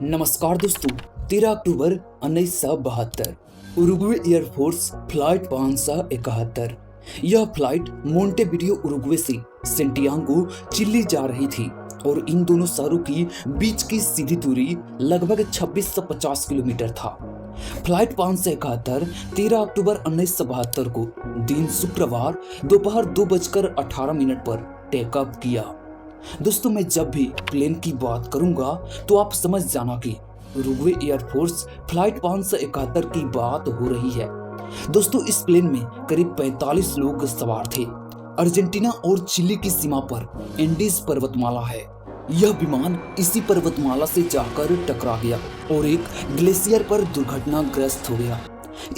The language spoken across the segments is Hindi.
नमस्कार दोस्तों। 13 अक्टूबर 1972 उरुग्वे एयरफोर्स फ्लाइट 571। यह फ्लाइट मोंटेविडियो उरुग्वे से सेंटियागो चिली जा रही थी और इन दोनों शहरों की बीच की सीधी दूरी लगभग 2650 किलोमीटर था। फ्लाइट 571 13 अक्टूबर 1972 को दिन शुक्रवार दोपहर 2:18 पर टेकअप किया। दोस्तों, मैं जब भी प्लेन की बात करूंगा तो आप समझ जाना कि उरुग्वे एयरफोर्स फ्लाइट 571 की बात हो रही है। दोस्तों, इस प्लेन में करीब 45 लोग सवार थे। अर्जेंटीना और चिली की सीमा पर एंडीज पर्वतमाला है। यह विमान इसी पर्वतमाला से जाकर टकरा गया और एक ग्लेशियर पर दुर्घटनाग्रस्त हो गया।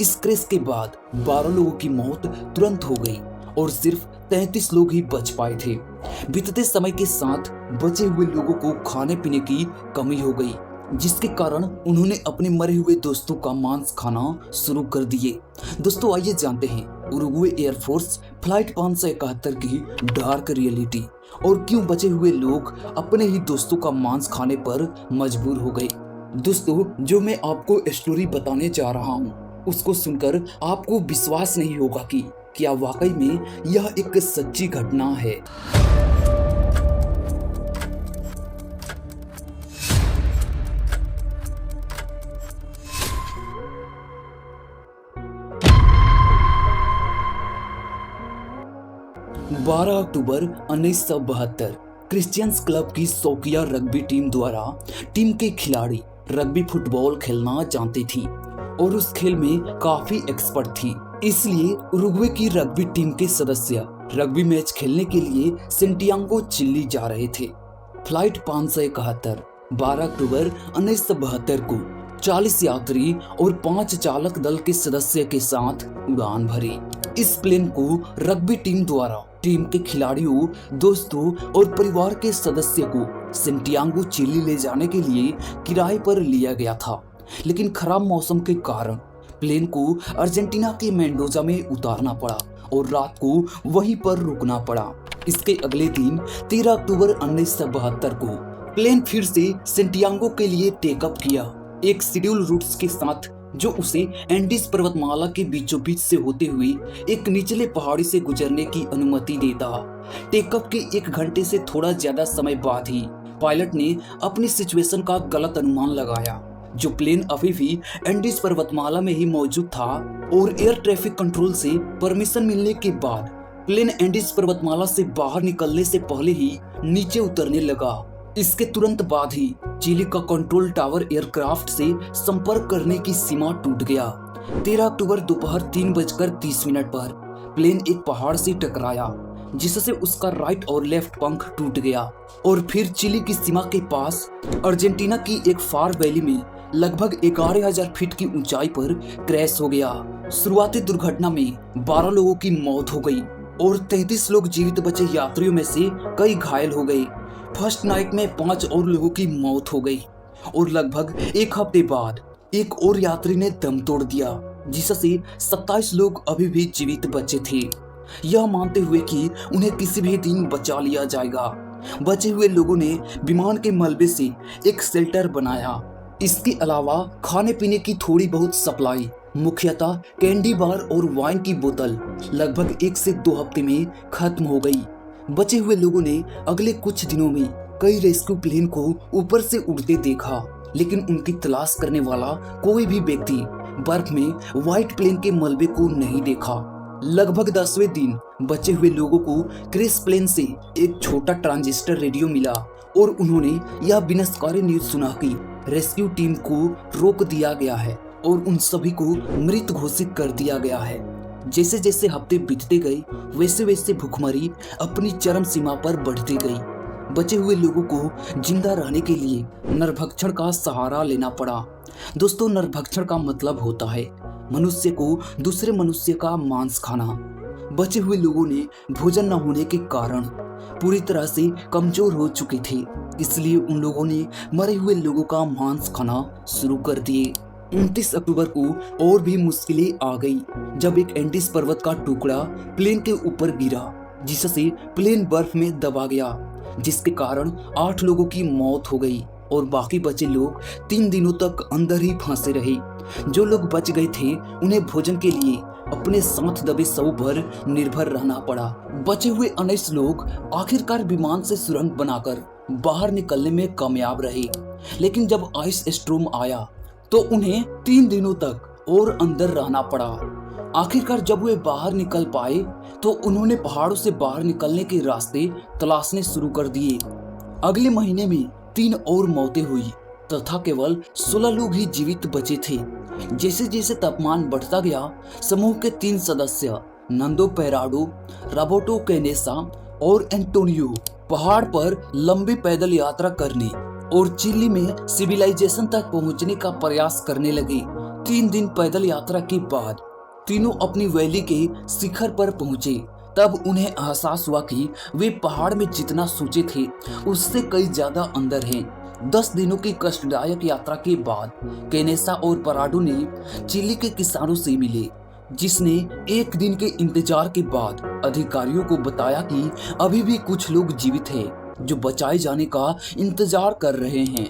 इस क्रैश के बाद 12 लोगों की मौत तुरंत हो गई और सिर्फ 33 लोग ही बच पाए थे। बीतते समय के साथ बचे हुए लोगों को खाने पीने की कमी हो गई, जिसके कारण उन्होंने अपने मरे हुए दोस्तों का मांस खाना शुरू कर दिए। दोस्तों, आइए जानते हैं उरुग्वे एयरफोर्स फ्लाइट 571 की डार्क रियलिटी और क्यों बचे हुए लोग अपने ही दोस्तों का मांस खाने पर मजबूर हो गए। दोस्तों, जो मैं आपको स्टोरी बताने जा रहा हूँ उसको सुनकर आपको विश्वास नहीं होगा कि क्या वाकई में यह एक सच्ची घटना है। बारह अक्टूबर 1972 क्रिश्चियंस क्लब की शौकिया रग्बी टीम द्वारा टीम के खिलाड़ी रग्बी फुटबॉल खेलना जानती थी और उस खेल में काफी एक्सपर्ट थी। इसलिए उरुग्वे की रग्बी टीम के सदस्य रग्बी मैच खेलने के लिए सेंटियागो चिली जा रहे थे। फ्लाइट 571 12 अक्टूबर 1972 को 40 यात्री और 5 चालक दल के सदस्य के साथ उड़ान भरी। इस प्लेन को रग्बी टीम द्वारा टीम के खिलाड़ियों, दोस्तों और परिवार के सदस्य को सेंटियागो चिली ले जाने के लिए किराए पर लिया गया था, लेकिन खराब मौसम के कारण प्लेन को अर्जेंटीना के मेंडोजा में उतारना पड़ा और रात को वहीं पर रुकना पड़ा। इसके अगले दिन 13 अक्टूबर 1972 को प्लेन फिर से सेंटियागो के लिए टेकअप किया, एक शेड्यूल रूट्स के साथ जो उसे एंडीज पर्वतमाला के बीचों बीच से होते हुए एक निचले पहाड़ी से गुजरने की अनुमति देता। टेकअप के 1 घंटे से थोड़ा ज्यादा समय बाद ही पायलट ने अपनी सिचुएशन का गलत अनुमान लगाया। जो प्लेन अभी भी एंडीज पर्वतमाला में ही मौजूद था और एयर ट्रैफिक कंट्रोल से परमिशन मिलने के बाद प्लेन एंडीज पर्वतमाला से बाहर निकलने से पहले ही नीचे उतरने लगा। इसके तुरंत बाद ही चिली का कंट्रोल टावर एयरक्राफ्ट से संपर्क करने की सीमा टूट गया। 13 अक्टूबर दोपहर 3:30 पर प्लेन एक पहाड़ से टकराया, जिससे उसका राइट और लेफ्ट पंख टूट गया और फिर चिली की सीमा के पास अर्जेंटीना की एक फार वैली में लगभग 11,000 फीट की ऊंचाई पर क्रैश हो गया। शुरुआती दुर्घटना में 12 लोगों की मौत हो गई और 33 लोग जीवित बचे यात्रियों में से कई घायल हो गए। फर्स्ट नाइट में 5 और लोगों की मौत हो गई और लगभग 1 हफ्ते बाद एक और यात्री ने दम तोड़ दिया, जिससे 27 लोग अभी भी जीवित बचे थे, यह मानते हुए कि उन्हें किसी भी दिन बचा लिया जाएगा। बचे हुए लोगों ने विमान के मलबे से एक शेल्टर बनाया। इसके अलावा खाने पीने की थोड़ी बहुत सप्लाई, मुख्यतः कैंडी बार और वाइन की बोतल लगभग 1 से 2 हफ्ते में खत्म हो गई। बचे हुए लोगों ने अगले कुछ दिनों में कई रेस्क्यू प्लेन को ऊपर से उड़ते देखा, लेकिन उनकी तलाश करने वाला कोई भी व्यक्ति बर्फ में व्हाइट प्लेन के मलबे को नहीं देखा। लगभग 10वें दिन बचे हुए लोगों को क्रैश प्लेन से एक छोटा ट्रांजिस्टर रेडियो मिला और उन्होंने यह विनाशकारी न्यूज सुना कि रेस्क्यू टीम को रोक दिया गया है और उन सभी को मृत घोषित कर दिया गया है। जैसे जैसे हफ्ते बीतते गए वैसे वैसे भूखमरी अपनी चरम सीमा पर बढ़ती गई। बचे हुए लोगों को जिंदा रहने के लिए नरभक्षण का सहारा लेना पड़ा। दोस्तों, नरभक्षण का मतलब होता है मनुष्य को दूसरे मनुष्य का मांस खाना। बचे हुए लोगों ने भोजन न होने के कारण पूरी तरह से कमजोर हो चुके थे, इसलिए उन लोगों ने मरे हुए लोगों का मांस खाना शुरू कर दिए। 29 अक्टूबर को और भी मुश्किलें आ गई जब एक एंडीज पर्वत का टुकड़ा प्लेन के ऊपर गिरा, जिससे प्लेन बर्फ में दबा गया, जिसके कारण 8 लोगों की मौत हो गई। और बाकी बचे लोग 3 दिनों तक अंदर ही फंसे रहे। जो लोग बच गए थे उन्हें भोजन के लिए अपने साथ दबे शव पर निर्भर रहना पड़ा। बचे हुए 19 लोग आखिरकार विमान से सुरंग बनाकर बाहर निकलने में कामयाब रहे, लेकिन जब आइस स्ट्रोम आया तो उन्हें 3 दिनों तक और अंदर रहना पड़ा। आखिरकार जब वे बाहर निकल पाए तो उन्होंने पहाड़ों से बाहर निकलने के रास्ते तलाशने शुरू कर दिए। अगले महीने में 3 और मौतें हुई तथा केवल 16 लोग ही जीवित बचे थे। जैसे जैसे तापमान बढ़ता गया, समूह के 3 सदस्य नंदो पेराडो, रोबर्टो कैनेसा और एंटोनियो पहाड़ पर लंबी पैदल यात्रा करने और चिली में सिविलाइजेशन तक पहुंचने का प्रयास करने लगे। 3 दिन पैदल यात्रा के बाद तीनों अपनी वैली के शिखर पर पहुंचे। तब उन्हें एहसास हुआ कि वे पहाड़ में जितना सोचे थे उससे कई ज्यादा अंदर हैं। 10 दिनों की कष्टदायक यात्रा के बाद कैनेसा और पराडो ने चिली के किसानों से मिले, जिसने 1 दिन के इंतजार के बाद अधिकारियों को बताया कि अभी भी कुछ लोग जीवित हैं जो बचाए जाने का इंतजार कर रहे हैं।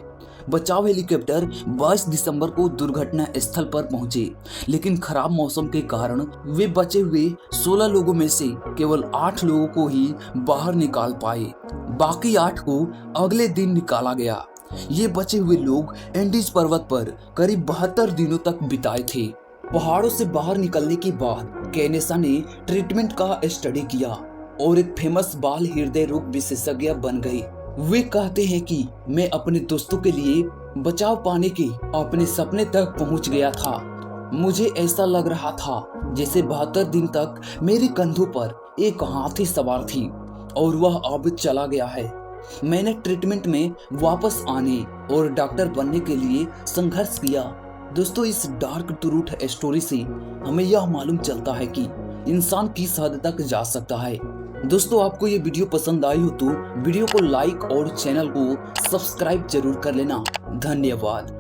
बचाव हेलीकॉप्टर 22 दिसंबर को दुर्घटना स्थल पर पहुंचे, लेकिन खराब मौसम के कारण वे बचे हुए 16 लोगों में से केवल 8 लोगों को ही बाहर निकाल पाए। बाकी 8 को अगले दिन निकाला गया। ये बचे हुए लोग एंडीज पर्वत पर करीब 72 दिनों तक बिताए थे। पहाड़ों से बाहर निकलने के बाद कैनेसा ने ट्रीटमेंट का स्टडी किया और एक फेमस बाल हृदय रोग विशेषज्ञ बन गई। वे कहते हैं कि मैं अपने दोस्तों के लिए बचाव पाने के अपने सपने तक पहुंच गया था। मुझे ऐसा लग रहा था जैसे 72 दिन तक मेरे कंधों पर एक हाथी सवार थी और वह अब चला गया है। मैंने ट्रीटमेंट में वापस आने और डॉक्टर बनने के लिए संघर्ष किया। दोस्तों, इस डार्क ट्रूथ स्टोरी से हमें यह मालूम चलता है कि इंसान किस हद तक जा सकता है। दोस्तों, आपको ये वीडियो पसंद आई हो तो वीडियो को लाइक और चैनल को सब्सक्राइब जरूर कर लेना। धन्यवाद।